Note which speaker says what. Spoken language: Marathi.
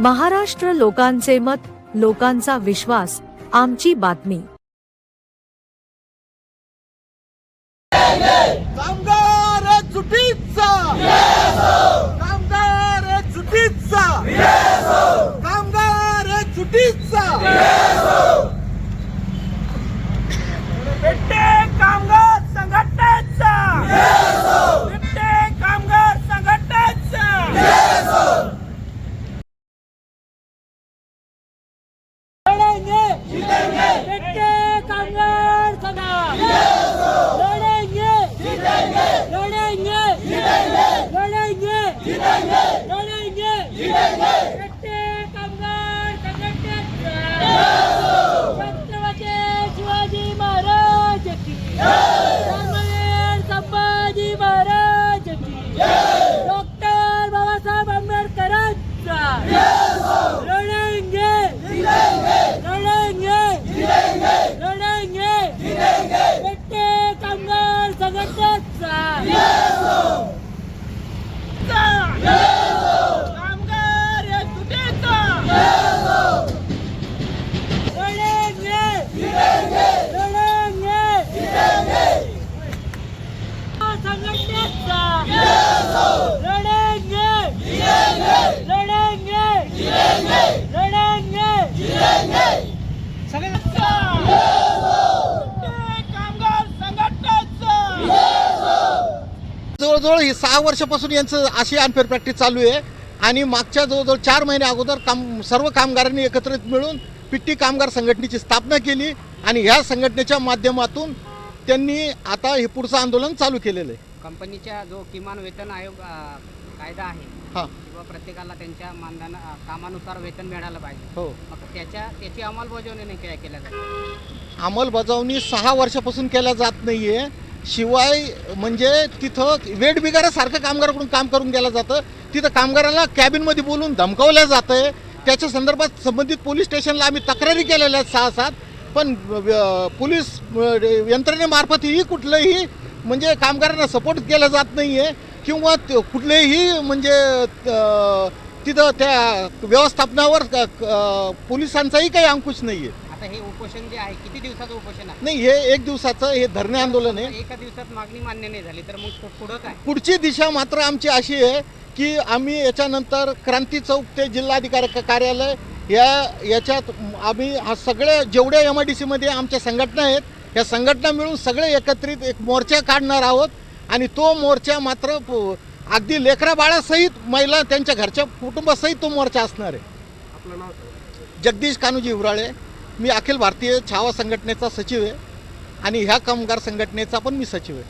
Speaker 1: महाराष्ट्र लोकांचे मत, लोकांचा विश्वास, आमची बातमी।
Speaker 2: कामगार चुकीचा, कामगार चुकीचा, कामगार चुकीचा, पेटे कामगार संघटनेचा, पेटे कामगार संघटनेचा, लढेंगे जीतेंगे, पेटे कामगार संघ लढेंगे जीतेंगे, लढेंगे जीतेंगे, लढेंगे जीतेंगे, लढेंगे जीतेंगे, पेटे कामगार संघटनेचा छत्रपती शिवाजी महाराज की जय, संभाजी महाराज की जय, डॉक्टर बाबासाहेब आंबेडकरांचा लढेंगे जीतेंगे, लढेंगे जीतेंगे, लढेंगे जीतेंगे, पेटे कामगार संघटनेचा कामगार एकजुटीचा लढेंगे जीतेंगे, लढेंगे जीतेंगे, संघटनेचा लढेंगे जीतेंगे, लढेंगे जीतेंगे, लढेंगे जीतेंगे, सगळ्यांचा कामगार संघटनेचा
Speaker 3: जवळजवळ ही 6 वर्षापासून यांचं अशी अनफेअर प्रॅक्टिस चालू आहे आणि मागच्या जवळजवळ 4 महिने अगोदर सर्व कामगारांनी एकत्रित मिळून पिट्टी कामगार संघटनेची स्थापना केली आणि ह्या संघटनेच्या माध्यमातून त्यांनी आता हे पुढचं आंदोलन चालू केलेलं आहे।
Speaker 4: कंपनीचा जो किमान वेतन आयोग कायदा आहे
Speaker 3: हां
Speaker 4: किंवा प्रत्येकाला त्यांच्या मानधन कामानुसार वेतन मिळालं पाहिजे,
Speaker 3: हो,
Speaker 4: मग त्याची अंमलबजावणी नाही केल्या जाते।
Speaker 3: अंमलबजावणी 6 वर्षापासून केल्या जात नाही आहे। शिवाय म्हणजे तिथं वेठबिगारासारखं कामगाराकडून काम करून गेलं जातं। तिथं कामगाराला कॅबिनमध्ये बोलून धमकावलं जातं आहे। त्याच्या संदर्भात संबंधित पोलीस स्टेशनला आम्ही तक्रारी केलेल्या आहेत 6-7, पण पोलीस यंत्रणेमार्फत ही कुठलंही म्हणजे कामगारांना सपोर्ट केला जात नाही आहे किंवा कुठलेही म्हणजे तिथं त्या व्यवस्थापनावर पोलिसांचाही काही अंकुश नाही आहे।
Speaker 4: आता हे उपोषण जे आहे किती दिवसाचं उपोषण आहे?
Speaker 3: नाही, हे 1 दिवसाचं हे धरणे आंदोलन आहे।
Speaker 4: एका दिवसात मागणी मान्य नाही झाली तर मग पुढं काय?
Speaker 3: पुढची दिशा मात्र आमची अशी आहे की आम्ही याच्यानंतर क्रांती चौक ते जिल्हाधिकारी कार्यालय याच्यात आम्ही हा सगळे जेवढे MIDC आमच्या संघटना आहेत या संघटना मिळून सगळे एकत्रित एक मोर्चा काढणार आहोत आणि तो मोर्चा मात्र अगदी लेकरा बाळासहित महिला त्यांच्या घरच्या कुटुंबासहित तो मोर्चा असणार आहे।
Speaker 2: आपलं नाव
Speaker 3: जगदीश कान्होजी उराळे, मी अखिल भारतीय छावा संघटनेचा सचिव आहे आणि ह्या कामगार संघटनेचा पण मी सचिव आहे।